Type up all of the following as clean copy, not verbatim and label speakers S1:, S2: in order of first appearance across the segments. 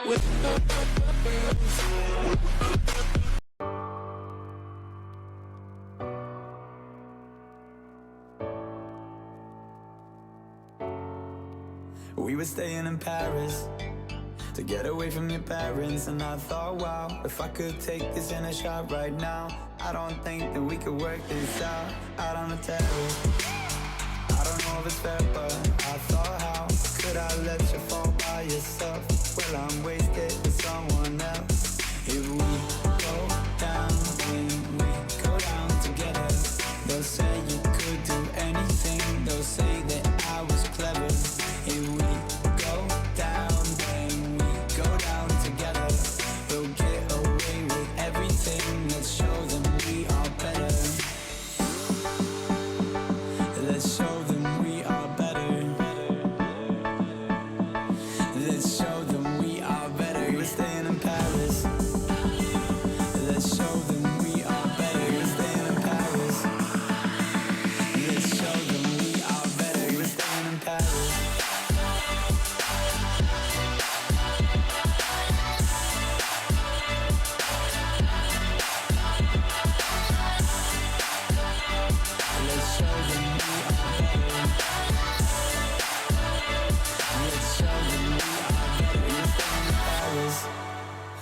S1: We were staying in Paris to get away from your parents, and I thought, wow, if I could take this in a shot right now, I don't think that we could work this out on the terrace. I don't know if it's fair, but I thought, how could I let you fall by yourself? Well, I'm wasted with someone else. If we go down, then we go down together. They'll say you could do anything, they'll say that I was clever. If we go down, then we go down together. We'll get away with everything, let's show them we are better. Let's show them we are better. Let's show them we are better. We're staying in Paris. Let's show them we are better. We're staying in Paris. Let's show them we are better. We're staying in Paris. Let's show them we are better. Let's show them we are better. We're staying in Paris.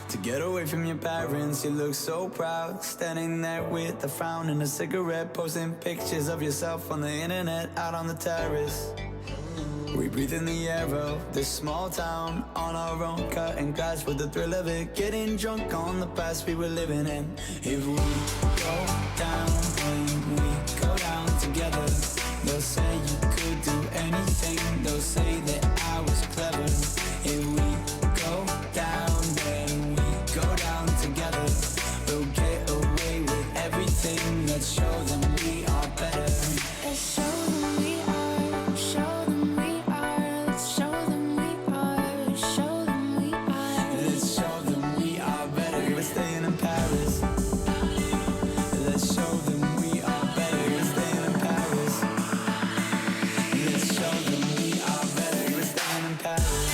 S1: To get away from your parents, you look so proud, standing there with a frown and a cigarette, posting pictures of yourself on the internet, out on the terrace. We breathe in the air of this small town, on our own, cutting glass with the thrill of it, getting drunk on the past we were living in. If we go down, then we go down together. They'll say you could do anything, they'll say that I was clever. If we go down, then we go down together. We'll get away with everything, let's show them we are better.
S2: Let's show them we are, show them we are, let's show them we are, show them we are.
S1: Let's show them we are better. We're staying in Paris. Let's show them we are better. We're staying in Paris. Let's show them we are better. We're staying in Paris.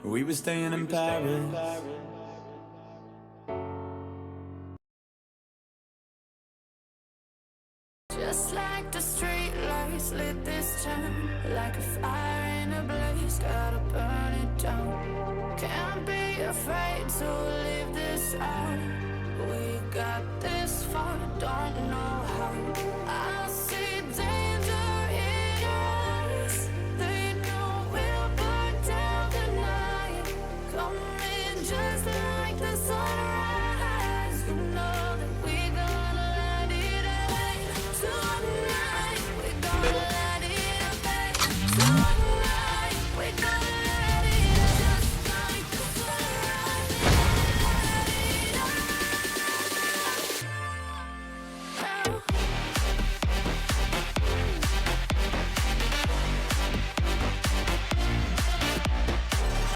S1: We were staying in Paris.
S2: Just like the street lights lit this town, like a fire in a blaze, gotta burn it down. Can't be afraid to leave this out. We got this far, don't know how.